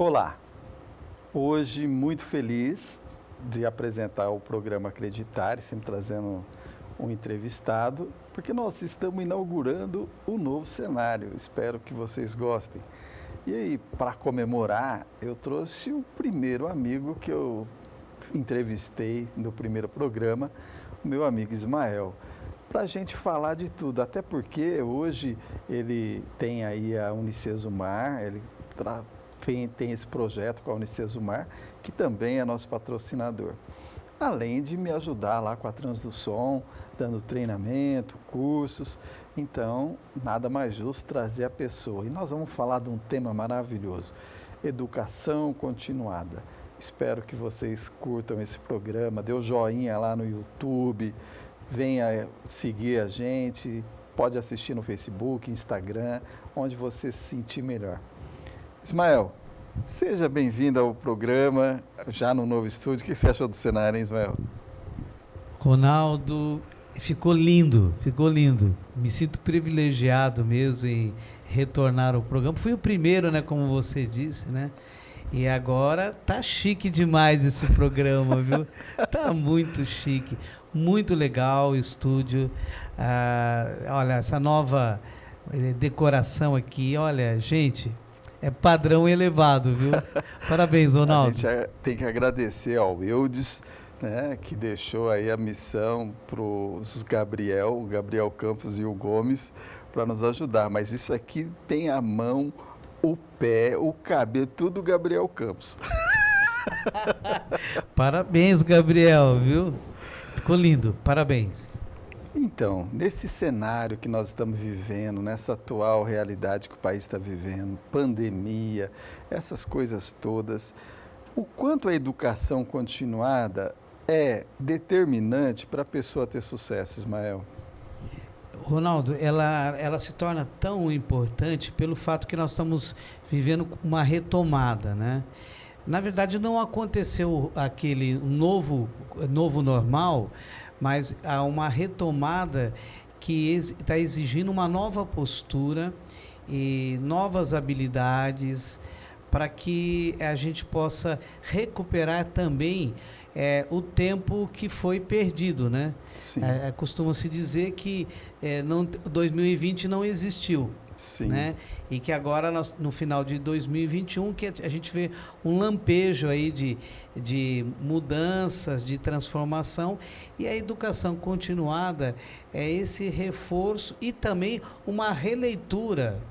Olá, hoje muito feliz de apresentar o programa Acreditar, sempre trazendo um entrevistado, porque nós estamos inaugurando o novo cenário, espero que vocês gostem. E aí, para comemorar, eu trouxe o primeiro amigo que eu entrevistei no primeiro programa, o meu amigo Ismael, para a gente falar de tudo, até porque hoje ele tem aí a Unicesumar, ele tem esse projeto com a Unicesumar, que também é nosso patrocinador. Além de me ajudar lá com a Transdução, dando treinamento, cursos. Então, nada mais justo trazer a pessoa. E nós vamos falar de um tema maravilhoso, educação continuada. Espero que vocês curtam esse programa, dê o joinha lá no YouTube, venha seguir a gente, pode assistir no Facebook, Instagram, onde você se sentir melhor. Ismael, seja bem-vindo ao programa, já no novo estúdio. O que você achou do cenário, hein, Ismael? Ronaldo, ficou lindo, ficou lindo. Me sinto privilegiado mesmo em retornar ao programa. Fui o primeiro, né, como você disse, né? E agora tá chique demais esse programa, viu? Tá muito chique, muito legal o estúdio. Olha, essa nova decoração aqui, olha, gente... É padrão elevado, viu? Parabéns, Ronaldo. A gente tem que agradecer ao Eudes, né, que deixou aí a missão para os o Gabriel Campos e o Gomes, para nos ajudar. Mas isso aqui tem a mão, o pé, o cabelo, tudo o Gabriel Campos. Parabéns, Gabriel, viu? Ficou lindo, parabéns. Então, nesse cenário que nós estamos vivendo, nessa atual realidade que o país está vivendo, pandemia, essas coisas todas, o quanto a educação continuada é determinante para a pessoa ter sucesso, Ismael? Ronaldo, ela se torna tão importante pelo fato que nós estamos vivendo uma retomada, né? Na verdade, não aconteceu aquele novo normal, mas há uma retomada que está exigindo uma nova postura e novas habilidades para que a gente possa recuperar também o tempo que foi perdido, né? Costuma-se dizer que 2020 não existiu. Sim. Né? E que agora, no final de 2021, que a gente vê um lampejo aí de mudanças, de transformação, e a educação continuada é esse reforço e também uma releitura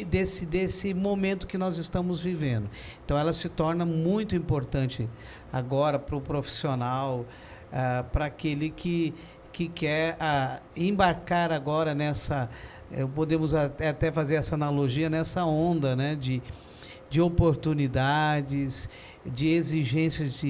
desse momento que nós estamos vivendo. Então, ela se torna muito importante agora para o profissional, para aquele que quer embarcar agora nessa... podemos até fazer essa analogia nessa onda, né, de oportunidades, de exigências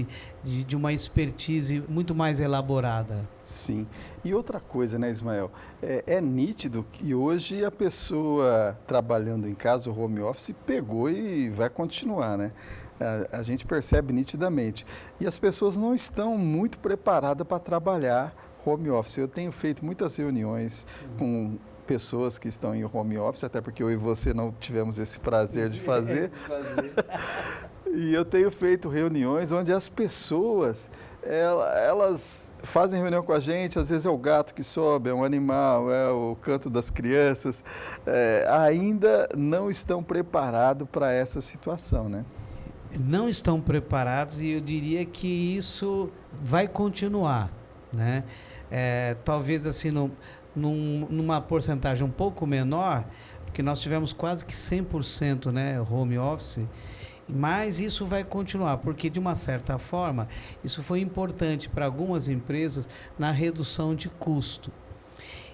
de uma expertise muito mais elaborada. Sim. E outra coisa, né, Ismael? É nítido que hoje a pessoa trabalhando em casa, o home office, pegou e vai continuar, né? A gente percebe nitidamente. E as pessoas não estão muito preparadas para trabalhar home office. Eu tenho feito muitas reuniões com pessoas que estão em home office, até porque eu e você não tivemos esse prazer de fazer. E eu tenho feito reuniões onde as pessoas, elas fazem reunião com a gente, às vezes é o gato que sobe, é um animal, é o canto das crianças, ainda não estão preparados para essa situação, né? Não estão preparados e eu diria que isso vai continuar, né? Talvez assim, numa porcentagem um pouco menor, porque nós tivemos quase que 100%, né, home office, mas isso vai continuar, porque de uma certa forma, isso foi importante para algumas empresas na redução de custo.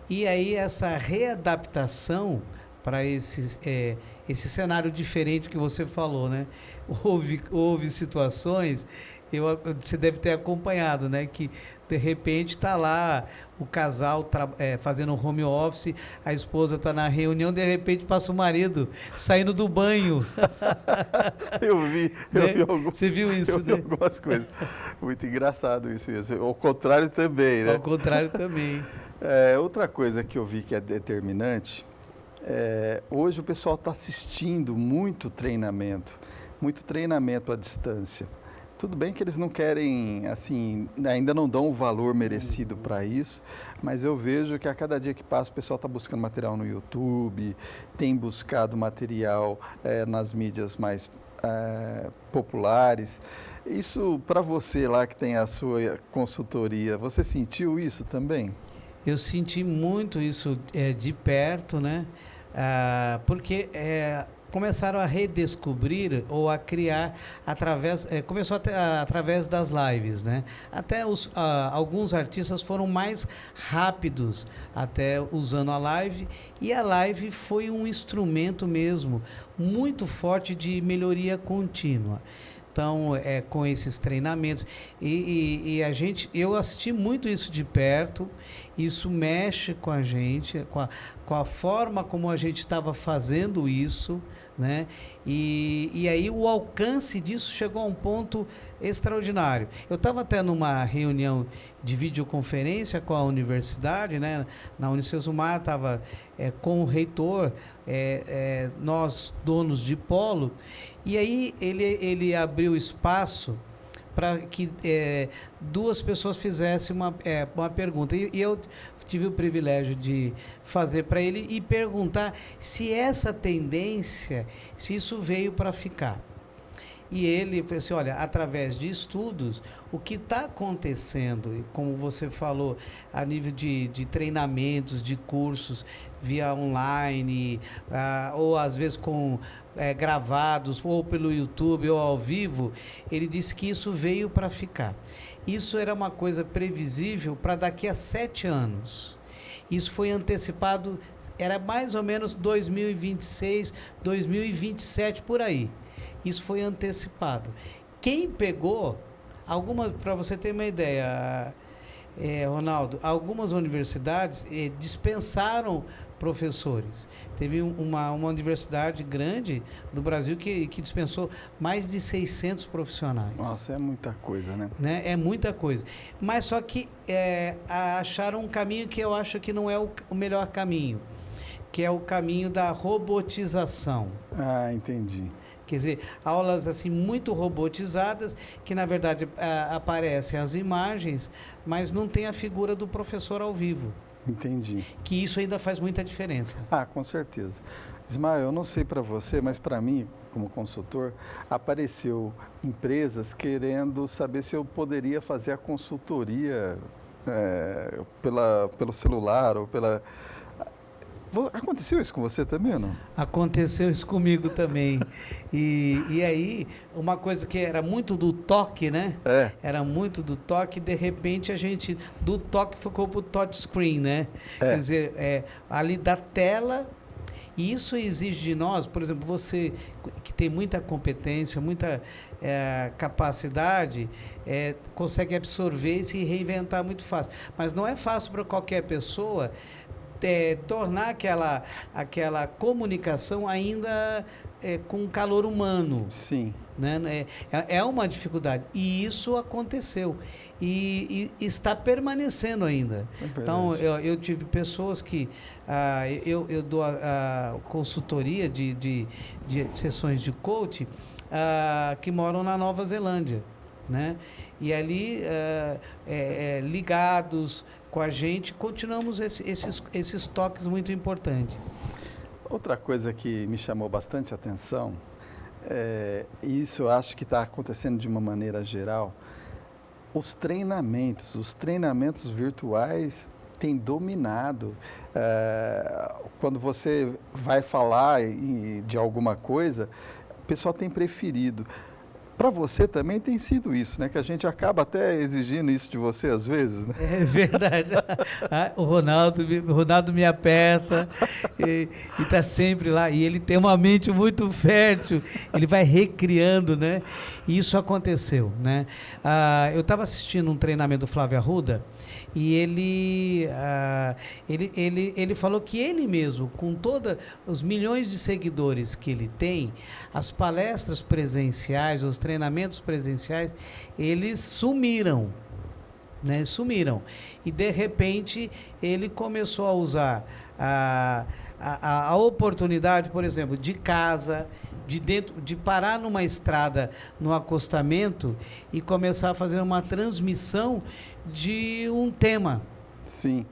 E aí essa readaptação para esse cenário diferente que você falou, né? Houve situações, você deve ter acompanhado, né? Que de repente está lá o casal fazendo um home office, a esposa está na reunião, de repente passa o marido saindo do banho. Eu vi algumas, você viu isso, eu vi algumas coisas. Muito engraçado isso. Ao contrário também, né? Ao contrário também. Outra coisa que eu vi que é determinante, hoje o pessoal está assistindo muito treinamento. muito treinamento à distância. Tudo bem que eles não querem, assim, ainda não dão o valor merecido para isso, mas eu vejo que a cada dia que passa o pessoal está buscando material no YouTube, tem buscado material nas mídias mais populares. Isso, para você lá que tem a sua consultoria, você sentiu isso também? Eu senti muito isso de perto, né? Porque começaram a redescobrir ou a criar começou através das lives, né? Até alguns artistas foram mais rápidos até usando a live, e a live foi um instrumento mesmo muito forte de melhoria contínua. Então, com esses treinamentos, eu assisti muito isso de perto, isso mexe com a gente, com a forma como a gente estava fazendo isso, né? E aí o alcance disso chegou a um ponto extraordinário. Eu estava até numa reunião de videoconferência com a universidade, né? Na Unicesumar, estava com o reitor, nós donos de polo, e aí ele abriu espaço para que duas pessoas fizessem uma pergunta. E eu tive o privilégio de fazer para ele e perguntar se essa tendência, se isso veio para ficar. E ele falou assim, olha, através de estudos, o que está acontecendo, e como você falou, a nível de treinamentos, de cursos via online, ou às vezes gravados, ou pelo YouTube, ou ao vivo, ele disse que isso veio para ficar. Isso era uma coisa previsível para daqui a 7 anos. Isso foi antecipado, era mais ou menos 2026, 2027, por aí. Isso foi antecipado. Quem pegou, para você ter uma ideia, Ronaldo, algumas universidades dispensaram professores. Teve uma universidade grande do Brasil que dispensou mais de 600 profissionais. Nossa, é muita coisa, né? É muita coisa. Mas só que acharam um caminho que eu acho que não é o melhor caminho, que é o caminho da robotização. Ah, entendi. Quer dizer, aulas assim muito robotizadas, que na verdade aparecem as imagens, mas não tem a figura do professor ao vivo. Entendi. Que isso ainda faz muita diferença. Ah, com certeza. Ismael, eu não sei para você, mas para mim, como consultor, apareceu empresas querendo saber se eu poderia fazer a consultoria pelo celular ou pela... Aconteceu isso com você também ou não? Aconteceu isso comigo também. E aí, uma coisa que era muito do toque, né? Era muito do toque, de repente do toque ficou pro touchscreen, né? Quer dizer, ali da tela, e isso exige de nós, por exemplo, você que tem muita competência, muita capacidade, consegue absorver e se reinventar muito fácil. Mas não é fácil para qualquer pessoa tornar aquela comunicação ainda com calor humano. Sim. Né? É uma dificuldade. E isso aconteceu. E está permanecendo ainda. Então, eu tive pessoas que... eu dou a consultoria de sessões de coaching que moram na Nova Zelândia, né? E ali, ligados com a gente, continuamos esses toques muito importantes. Outra coisa que me chamou bastante atenção, e isso eu acho que está acontecendo de uma maneira geral, os treinamentos virtuais têm dominado. Quando você vai falar de alguma coisa, o pessoal tem preferido. Para você também tem sido isso, né? Que a gente acaba até exigindo isso de você às vezes, né? É verdade. O Ronaldo me aperta e está sempre lá. E ele tem uma mente muito fértil. Ele vai recriando, né? E isso aconteceu, né? Eu estava assistindo um treinamento do Flávio Arruda e ele falou que ele mesmo, com todos os milhões de seguidores que ele tem, as palestras presenciais, os treinamentos presenciais, eles sumiram. né? Sumiram. E, de repente, ele começou a usar a oportunidade, por exemplo, de casa, de parar numa estrada, no acostamento, e começar a fazer uma transmissão de um tema. Sim.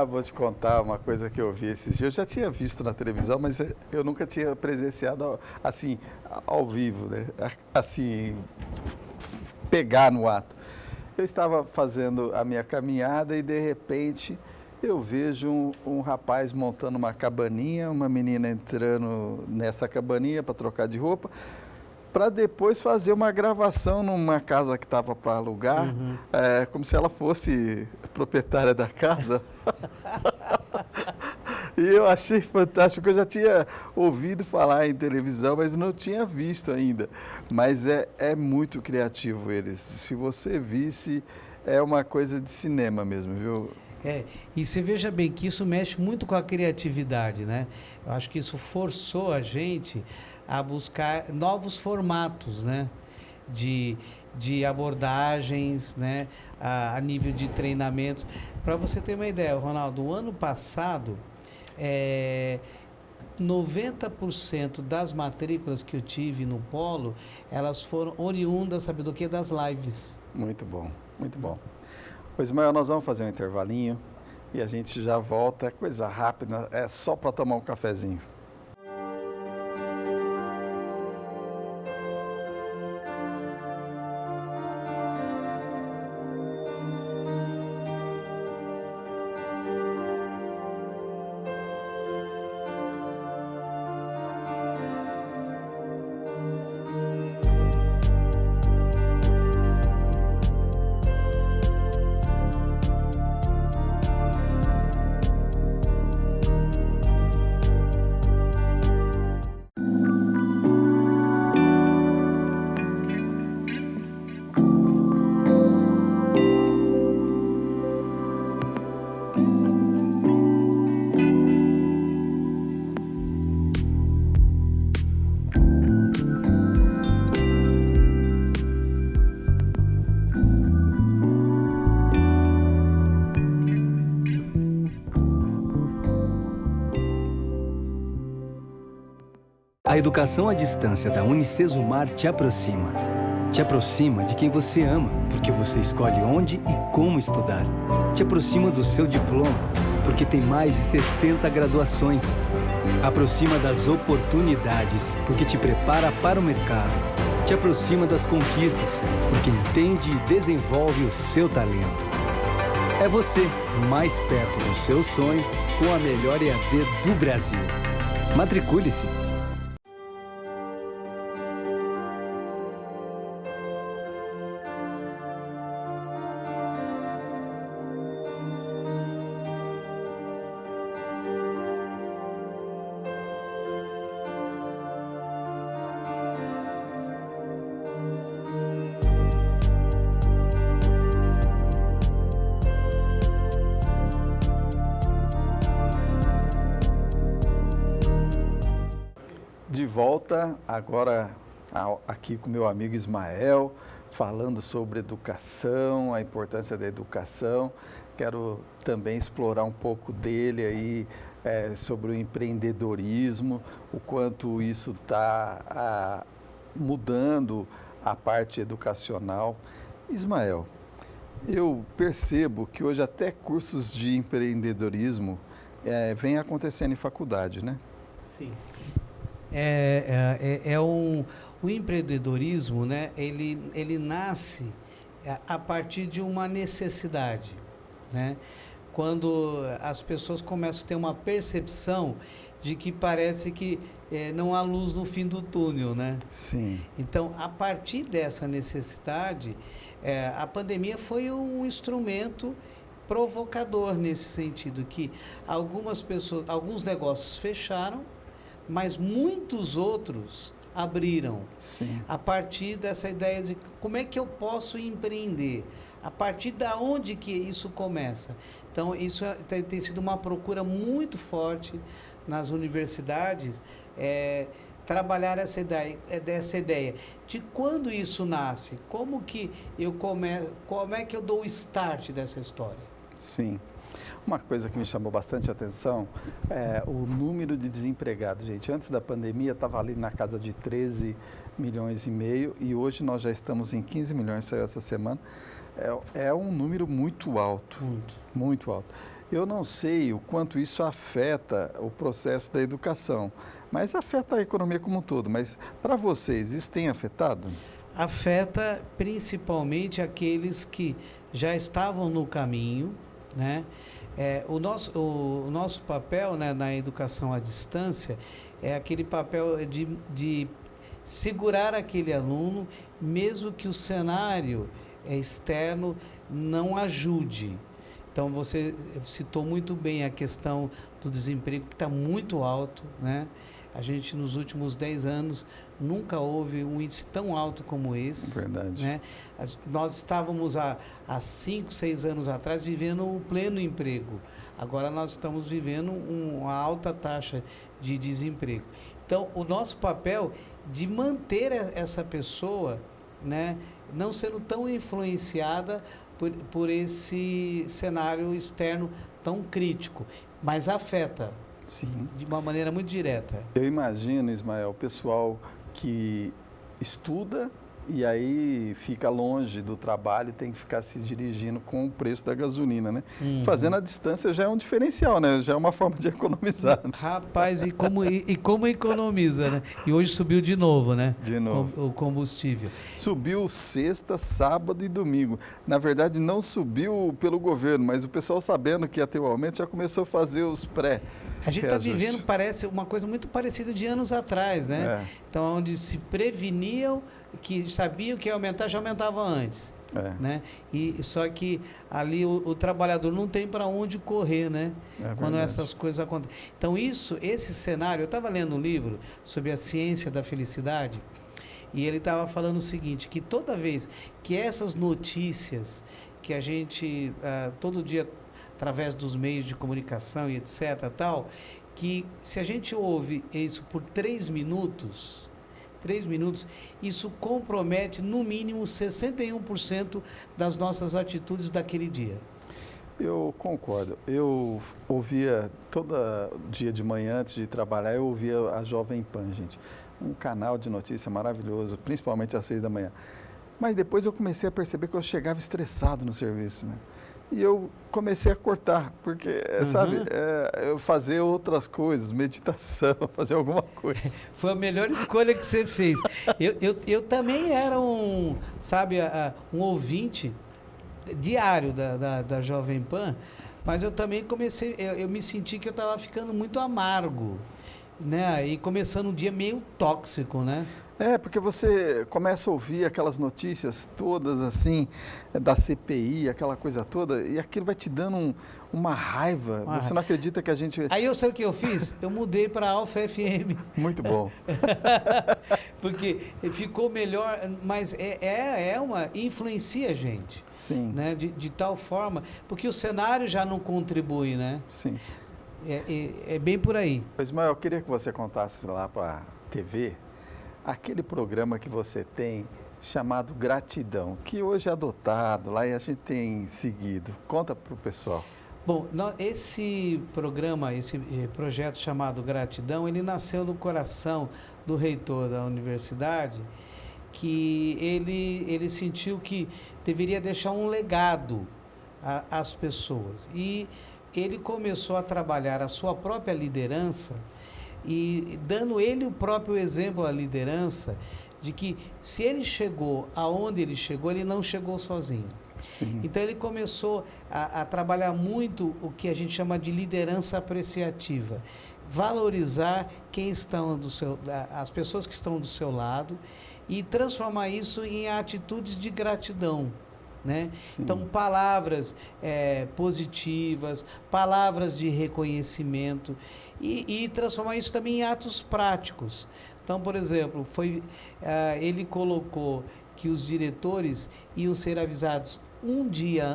Vou te contar uma coisa que eu vi esses dias. Eu já tinha visto na televisão, mas eu nunca tinha presenciado assim, ao vivo, né? Assim, pegar no ato. Eu estava fazendo a minha caminhada e, de repente, eu vejo um rapaz montando uma cabaninha, uma menina entrando nessa cabaninha para trocar de roupa, para depois fazer uma gravação numa casa que estava para alugar, como se ela fosse proprietária da casa. E eu achei fantástico, porque eu já tinha ouvido falar em televisão, mas não tinha visto ainda. Mas é muito criativo eles. Se você visse, é uma coisa de cinema mesmo, viu? E você veja bem que isso mexe muito com a criatividade, né? Eu acho que isso forçou a gente a buscar novos formatos, né? De abordagens, né? A nível de treinamentos. Para você ter uma ideia, Ronaldo, o ano passado, 90% das matrículas que eu tive no Polo, elas foram oriundas, sabe do que? Das lives. Muito bom, muito bom. Pois, Ismael, nós vamos fazer um intervalinho e a gente já volta. É coisa rápida, é só para tomar um cafezinho. A educação à distância da Unicesumar te aproxima. Te aproxima de quem você ama, porque você escolhe onde e como estudar. Te aproxima do seu diploma, porque tem mais de 60 graduações. Aproxima das oportunidades, porque te prepara para o mercado. Te aproxima das conquistas, porque entende e desenvolve o seu talento. É você, mais perto do seu sonho, com a melhor EAD do Brasil. Matricule-se! De volta, agora aqui com meu amigo Ismael, falando sobre educação, a importância da educação. Quero também explorar um pouco dele aí, sobre o empreendedorismo, o quanto isso está mudando a parte educacional. Ismael, eu percebo que hoje até cursos de empreendedorismo vêm acontecendo em faculdade, né? Sim. O empreendedorismo, né? Ele nasce a partir de uma necessidade, né? Quando as pessoas começam a ter uma percepção de que parece que não há luz no fim do túnel, né? Sim. Então, a partir dessa necessidade, a pandemia foi um instrumento provocador nesse sentido, que alguns negócios fecharam, mas muitos outros abriram. Sim. A partir dessa ideia de como é que eu posso empreender, a partir da onde que isso começa. Então, isso tem sido uma procura muito forte nas universidades, trabalhar essa ideia. De quando isso nasce? Como é que eu dou o start dessa história? Sim. Uma coisa que me chamou bastante atenção é o número de desempregados, gente. Antes da pandemia estava ali na casa de 13 milhões e meio e hoje nós já estamos em 15 milhões, saiu essa semana. É um número muito alto, muito alto. Eu não sei o quanto isso afeta o processo da educação, mas afeta a economia como um todo. Mas para vocês, isso tem afetado? Afeta principalmente aqueles que já estavam no caminho, né? O nosso papel, né, na educação à distância é aquele papel de segurar aquele aluno, mesmo que o cenário externo não ajude. Então, você citou muito bem a questão do desemprego, que está muito alto, né? A gente, nos últimos 10 anos, nunca houve um índice tão alto como esse. Verdade. Né? Nós estávamos há 5, 6 anos atrás vivendo um pleno emprego. Agora nós estamos vivendo uma alta taxa de desemprego. Então, o nosso papel de manter essa pessoa, né, não sendo tão influenciada por esse cenário externo tão crítico, mas afeta. Sim. De uma maneira muito direta. Eu imagino, Ismael, o pessoal que estuda e aí fica longe do trabalho e tem que ficar se dirigindo com o preço da gasolina, né? Fazendo a distância já é um diferencial, né? Já é uma forma de economizar. Né? Rapaz, e como economiza, né? E hoje subiu de novo, né? De novo. O combustível. Subiu sexta, sábado e domingo. Na verdade, não subiu pelo governo, mas o pessoal sabendo que ia ter o aumento já começou a fazer os pré. A gente está vivendo, parece, uma coisa muito parecida de anos atrás, né? É. Então, onde se preveniam, que sabiam que ia aumentar, já aumentava antes. Né? Só que ali o trabalhador não tem para onde correr, né? Quando essas coisas acontecem. Então, esse cenário, eu estava lendo um livro sobre a ciência da felicidade, e ele estava falando o seguinte, que toda vez que essas notícias que a gente, todo dia, através dos meios de comunicação e etc, tal, que se a gente ouve isso por 3 minutos, isso compromete no mínimo 61% das nossas atitudes daquele dia. Eu concordo. Eu ouvia todo dia de manhã, antes de trabalhar, eu ouvia a Jovem Pan, gente. Um canal de notícia maravilhoso, principalmente às 6 da manhã. Mas depois eu comecei a perceber que eu chegava estressado no serviço, né? E eu comecei a cortar, porque, sabe, eu fazer outras coisas, meditação, fazer alguma coisa. Foi a melhor escolha que você fez. Eu também era um ouvinte diário da Jovem Pan, mas eu também comecei, eu me senti que eu estava ficando muito amargo, né? E começando um dia meio tóxico, né? Porque você começa a ouvir aquelas notícias todas assim, da CPI, aquela coisa toda, e aquilo vai te dando uma raiva. Você não acredita que a gente... Aí eu sei o que eu fiz? Eu mudei para Alfa FM. Muito bom. Porque ficou melhor, mas influencia a gente. Sim. Né? De tal forma, porque o cenário já não contribui, né? Sim. É bem por aí. Ismael, eu queria que você contasse lá para a TV, aquele programa que você tem chamado Gratidão, que hoje é adotado lá e a gente tem seguido. Conta para o pessoal. Bom, esse programa, esse projeto chamado Gratidão, ele nasceu no coração do reitor da universidade, que ele sentiu que deveria deixar um legado às pessoas. E ele começou a trabalhar a sua própria liderança e dando ele o próprio exemplo à liderança de que se ele chegou aonde ele chegou, ele não chegou sozinho. Sim. Então ele começou a trabalhar muito o que a gente chama de liderança apreciativa, valorizar as pessoas que estão do seu lado e transformar isso em atitudes de gratidão. Né? Então, palavras positivas, palavras de reconhecimento e transformar isso também em atos práticos. Então, por exemplo, ele colocou que os diretores iam ser avisados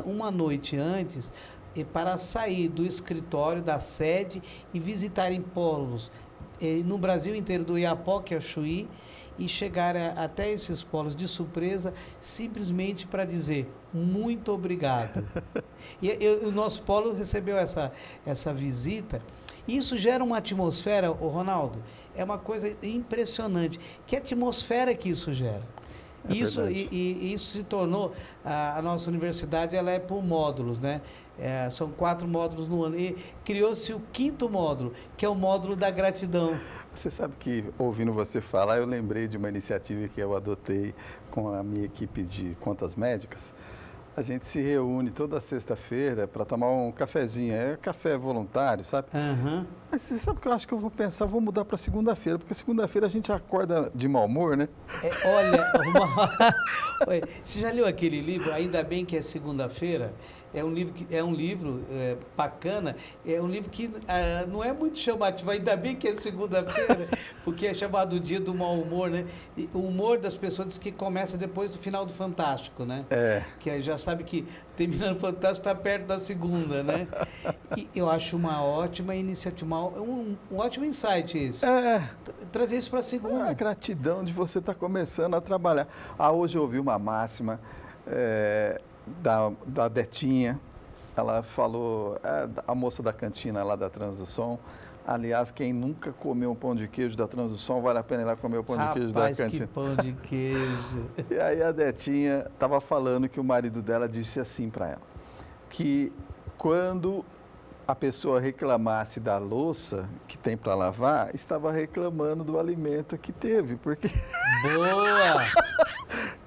uma noite antes para sair do escritório, da sede e visitarem polos no Brasil inteiro, do Iapoque ao Chuí, e chegar até esses polos de surpresa, simplesmente para dizer muito obrigado. O nosso polo recebeu essa visita, e isso gera uma atmosfera, ô Ronaldo, é uma coisa impressionante. Que atmosfera que isso gera? Isso, e isso se tornou, a nossa universidade, ela é por módulos, né? São 4 módulos no ano, e criou-se o 5º módulo, que é o módulo da gratidão. Você sabe que, ouvindo você falar, eu lembrei de uma iniciativa que eu adotei com a minha equipe de contas médicas. A gente se reúne toda sexta-feira para tomar um cafezinho, é café voluntário, sabe? Uhum. Mas você sabe que eu acho que eu vou pensar, vou mudar para segunda-feira, porque segunda-feira a gente acorda de mau humor, né? Olha, você já leu aquele livro, Ainda Bem que é Segunda-feira? É um livro bacana, é um livro que não é muito chamativo, ainda bem que é segunda-feira, porque é chamado Dia do Mau Humor, né? E o humor das pessoas diz que começa depois do final do Fantástico, né? Que aí já sabe que terminando o Fantástico está perto da segunda, né? E eu acho uma ótima iniciativa, um ótimo insight esse. Trazer isso para a segunda. A gratidão de você estar começando a trabalhar. Hoje eu ouvi uma máxima da Detinha, ela falou, a moça da cantina lá da Trans do Som, aliás, quem nunca comeu um pão de queijo da Trans do Som, vale a pena ir lá comer o pão de queijo da cantina. Que pão de queijo. E aí a Detinha estava falando que o marido dela disse assim para ela, que quando a pessoa reclamasse da louça que tem para lavar, estava reclamando do alimento que teve, porque... Boa!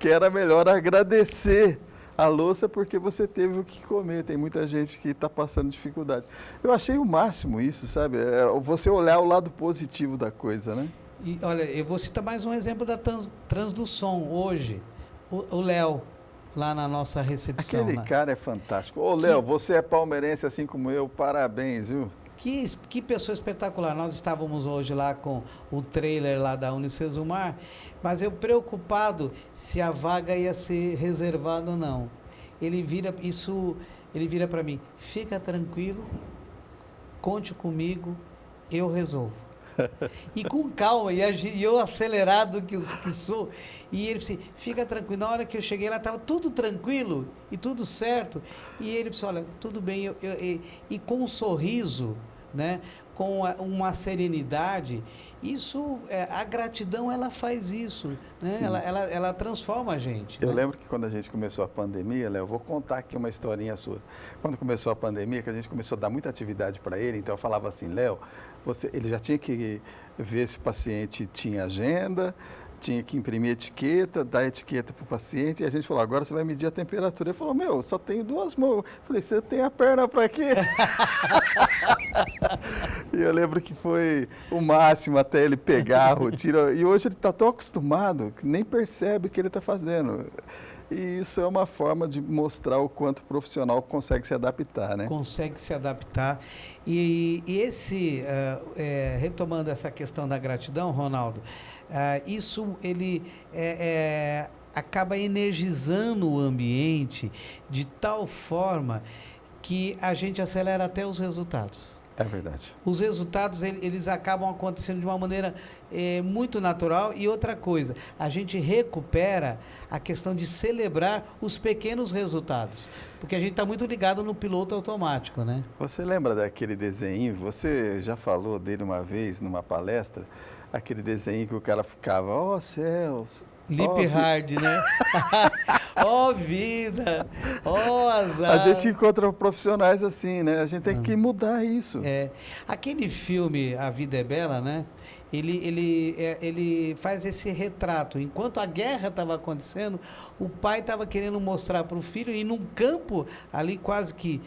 que era melhor agradecer a louça porque você teve o que comer. Tem muita gente que está passando dificuldade. Eu achei o máximo isso, sabe? Você olhar o lado positivo da coisa, né? E olha, eu vou citar mais um exemplo da Trans do Som hoje. O Léo, lá na nossa recepção. Aquele cara é fantástico. Ô, Léo, você é palmeirense assim como eu, parabéns, viu? Que pessoa espetacular. Nós estávamos hoje lá com o trailer lá da Unicesumar, mas eu preocupado se a vaga ia ser reservada ou não. Ele vira para mim, fica tranquilo, conte comigo, eu resolvo. E com calma, e eu acelerado que sou, e ele disse, fica tranquilo. Na hora que eu cheguei lá, estava tudo tranquilo e tudo certo, e ele disse, olha, tudo bem, e com um sorriso, né, com uma serenidade, isso, a gratidão, ela faz isso, né? Ela transforma a gente. Eu né? lembro que quando a gente começou a pandemia, Léo, eu vou contar aqui uma historinha sua. Quando começou a pandemia, que a gente começou a dar muita atividade para ele, então eu falava assim, Léo, ele já tinha que ver se o paciente tinha agenda, tinha que imprimir etiqueta, dar etiqueta para o paciente, e a gente falou, agora você vai medir a temperatura. Ele falou, meu, só tenho 2 mãos. Eu falei, você tem a perna para quê? E eu lembro que foi o máximo até ele pegar a rotina, e hoje ele está tão acostumado que nem percebe o que ele está fazendo. E isso é uma forma de mostrar o quanto o profissional consegue se adaptar, né? Consegue se adaptar. E retomando essa questão da gratidão, Ronaldo, isso ele acaba energizando o ambiente de tal forma que a gente acelera até os resultados. É verdade. Os resultados, eles acabam acontecendo de uma maneira muito natural. E outra coisa, a gente recupera a questão de celebrar os pequenos resultados. Porque a gente está muito ligado no piloto automático, né? Você lembra daquele desenho? Você já falou dele uma vez numa palestra? Aquele desenho que o cara ficava, ó céus... Lip hard, né? Ó vida, ó azar. A gente encontra profissionais assim, né? A gente tem que mudar isso. Aquele filme A Vida é Bela, né? Ele faz esse retrato. Enquanto a guerra estava acontecendo, o pai estava querendo mostrar para o filho, e num campo ali quase que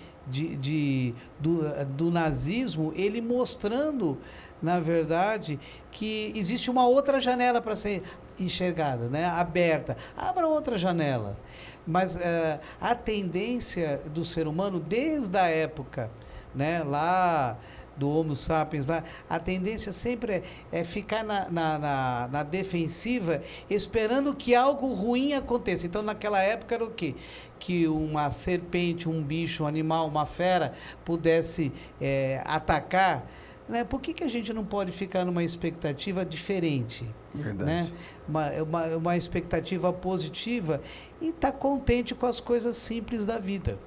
do nazismo, ele mostrando, na verdade, que existe uma outra janela para ser enxergada, né? Aberta. Abra outra janela. Mas a tendência do ser humano, desde a época, né, lá do Homo sapiens, lá, a tendência sempre é ficar na defensiva, esperando que algo ruim aconteça. Então, naquela época era o quê? Que uma serpente, um bicho, um animal, uma fera pudesse atacar, né? Por que a gente não pode ficar numa expectativa diferente? Verdade. Né? Uma expectativa positiva e estar contente com as coisas simples da vida.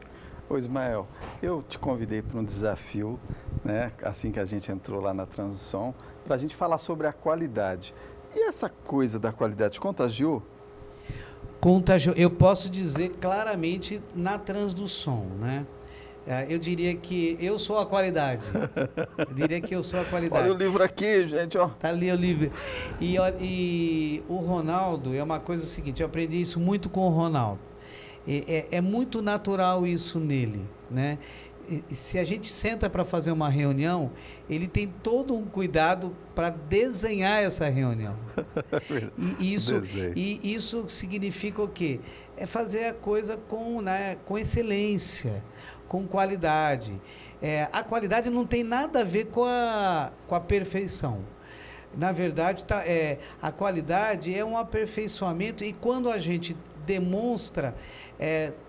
Ô Ismael, eu te convidei para um desafio, né, assim que a gente entrou lá na transição, para a gente falar sobre a qualidade. E essa coisa da qualidade te contagiou? Contagiou. Eu posso dizer claramente na Trans do Som, né? Eu diria que eu sou a qualidade. Eu diria que eu sou a qualidade. Olha o livro aqui, gente, ó. Tá ali o livro. E o Ronaldo, é uma coisa seguinte, eu aprendi isso muito com o Ronaldo. É muito natural isso nele, né? E se a gente senta para fazer uma reunião, ele tem todo um cuidado para desenhar essa reunião. E isso significa o quê? É fazer a coisa com excelência, com qualidade. A qualidade não tem nada a ver com a perfeição. Na verdade, a qualidade é um aperfeiçoamento, e quando a gente demonstra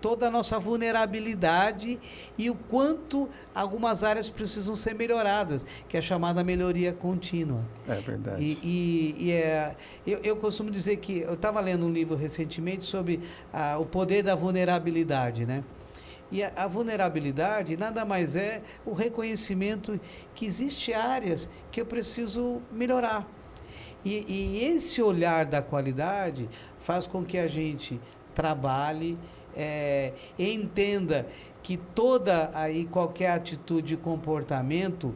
toda a nossa vulnerabilidade e o quanto algumas áreas precisam ser melhoradas, que é a chamada melhoria contínua. É verdade. Eu costumo dizer que eu estava lendo um livro recentemente sobre o poder da vulnerabilidade, né? E a vulnerabilidade nada mais é o reconhecimento que existem áreas que eu preciso melhorar. E esse olhar da qualidade faz com que a gente trabalhe, entenda que toda e qualquer atitude e comportamento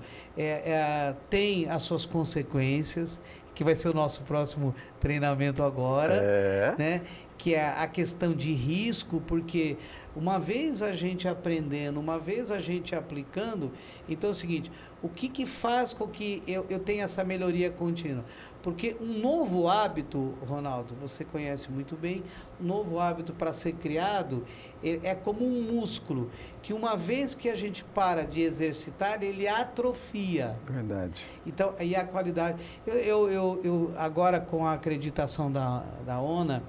tem as suas consequências, que vai ser o nosso próximo treinamento agora, né? Que é a questão de risco, porque uma vez a gente aprendendo, uma vez a gente aplicando, então é o seguinte, o que faz com que eu tenha essa melhoria contínua? Porque um novo hábito, Ronaldo, você conhece muito bem, um novo hábito para ser criado é como um músculo, que uma vez que a gente para de exercitar, ele atrofia. Verdade. Então, aí a qualidade... Eu agora, com a acreditação da ONA,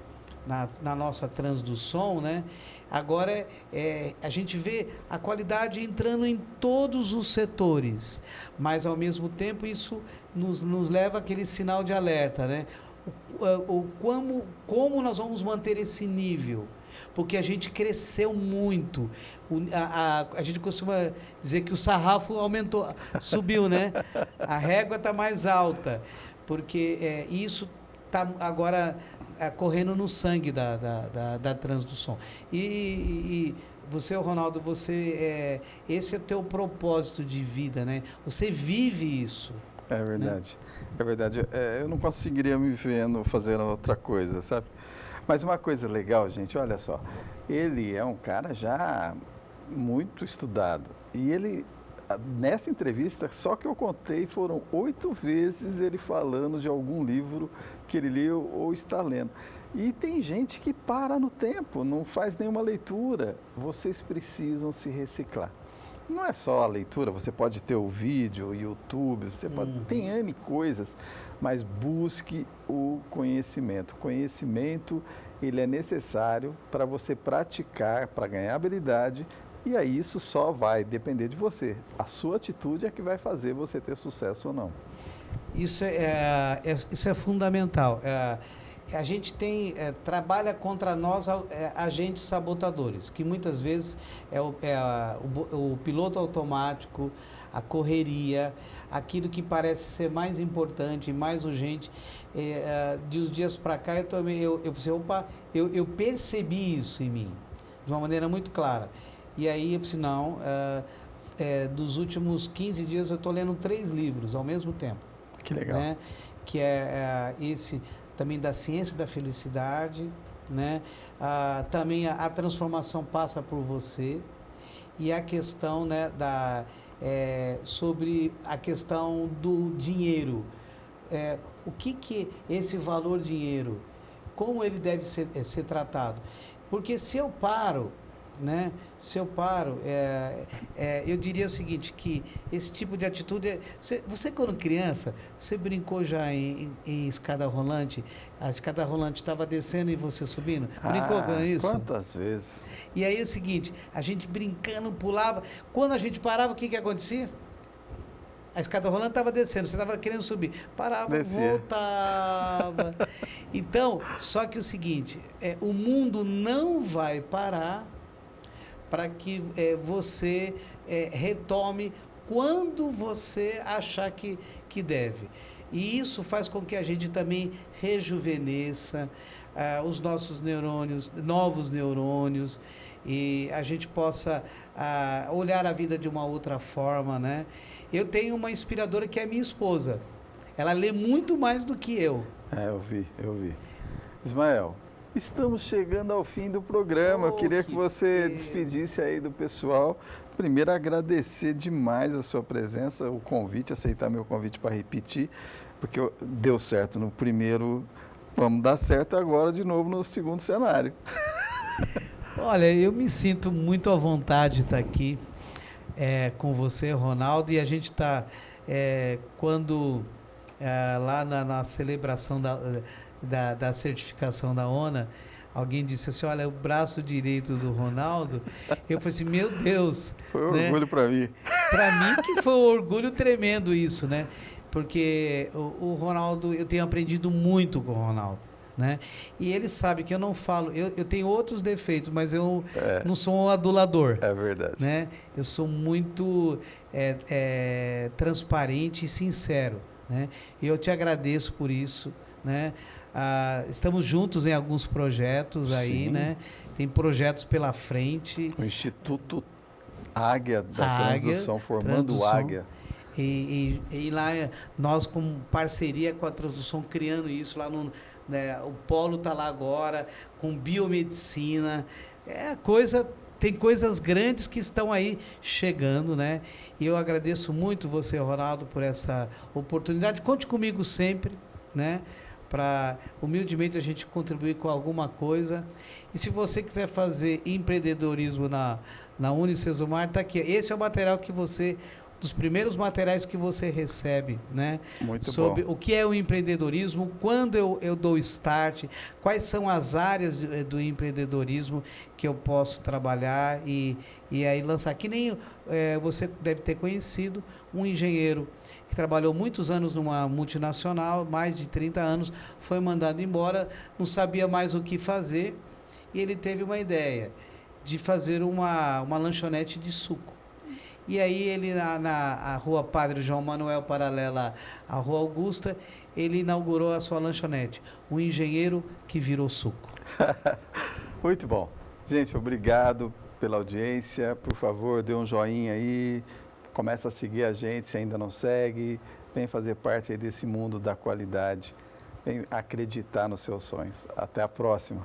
na nossa Trans do Som, né? Agora a gente vê a qualidade entrando em todos os setores, mas ao mesmo tempo isso nos leva àquele sinal de alerta, né? Como nós vamos manter esse nível? Porque a gente cresceu muito. A gente costuma dizer que o sarrafo aumentou, subiu, né? A régua está mais alta, porque isso está agora correndo no sangue da Trans do Som. E você, Ronaldo, esse é o teu propósito de vida, né? Você vive isso. É verdade. Né? É verdade. Eu não conseguiria me vendo fazendo outra coisa, sabe? Mas uma coisa legal, gente, olha só. Ele é um cara já muito estudado. E ele, nessa entrevista, só que eu contei, foram 8 vezes ele falando de algum livro que ele leu ou está lendo. E tem gente que para no tempo, não faz nenhuma leitura. Vocês precisam se reciclar. Não é só a leitura, você pode ter o vídeo, o YouTube, você pode, tem N coisas, mas busque o conhecimento. O conhecimento, ele é necessário para você praticar, para ganhar habilidade, e aí isso só vai depender de você. A sua atitude é que vai fazer você ter sucesso ou não. Isso é fundamental. A gente trabalha contra nós agentes sabotadores, que muitas vezes o piloto automático, a correria, aquilo que parece ser mais importante, mais urgente. De uns dias para cá, eu percebi isso em mim, de uma maneira muito clara. E aí eu disse, não, dos últimos 15 dias eu estou lendo 3 livros ao mesmo tempo. Que legal. Né? Que esse também da ciência da felicidade, né? Também a transformação passa por você, e a questão, né, sobre a questão do dinheiro. O que esse valor dinheiro, como ele deve ser tratado? Porque se eu paro, né? Eu diria o seguinte, que esse tipo de atitude... Você quando criança, você brincou já em escada rolante? A escada rolante estava descendo e você subindo? Brincou com isso? Quantas vezes? E aí é o seguinte, a gente brincando, pulava. Quando a gente parava, o que acontecia? A escada rolando estava descendo, você estava querendo subir. Parava, Descia. voltava. Então, só que o seguinte, o mundo não vai parar para que você retome quando você achar que deve. E isso faz com que a gente também rejuvenesça os nossos neurônios, novos neurônios, e a gente possa olhar a vida de uma outra forma, né? Eu tenho uma inspiradora que é minha esposa. Ela lê muito mais do que eu. Eu vi. Ismael, estamos chegando ao fim do programa. Eu queria que você despedisse aí do pessoal. Primeiro, agradecer demais a sua presença, o convite, aceitar meu convite para repetir, porque deu certo no primeiro, vamos dar certo agora de novo no segundo cenário. Olha, eu me sinto muito à vontade de estar aqui com você, Ronaldo, e a gente está, lá na celebração da certificação da ONA, alguém disse assim, olha, o braço direito do Ronaldo, eu falei assim, meu Deus. Foi um orgulho para mim. Para mim que foi um orgulho tremendo isso, né? Porque o Ronaldo, eu tenho aprendido muito com o Ronaldo, né? E ele sabe que eu não falo, eu tenho outros defeitos, mas eu não sou um adulador. É verdade. Né? Eu sou muito transparente e sincero, né? E eu te agradeço por isso, né? Estamos juntos em alguns projetos aí, Sim. né? Tem projetos pela frente. O Instituto Águia da Transdução, formando o Águia. E lá nós, com parceria com a Transdução, criando isso lá no... Né, o polo está lá agora, com biomedicina. Tem coisas grandes que estão aí chegando, né? E eu agradeço muito você, Ronaldo, por essa oportunidade. Conte comigo sempre, né? Para humildemente a gente contribuir com alguma coisa. E se você quiser fazer empreendedorismo na Unicesumar, está aqui. Esse é o material que dos primeiros materiais que você recebe, né? Muito sobre bom. O que é o empreendedorismo, quando eu dou start, quais são as áreas do empreendedorismo que eu posso trabalhar e aí lançar. Que nem você deve ter conhecido um engenheiro que trabalhou muitos anos numa multinacional, mais de 30 anos, foi mandado embora, não sabia mais o que fazer, e ele teve uma ideia de fazer uma lanchonete de suco. E aí ele, na rua Padre João Manuel, paralela à Rua Augusta, ele inaugurou a sua lanchonete. Um engenheiro que virou suco. Muito bom. Gente, obrigado pela audiência. Por favor, dê um joinha aí. Começa a seguir a gente, se ainda não segue. Vem fazer parte aí desse mundo da qualidade. Vem acreditar nos seus sonhos. Até a próxima.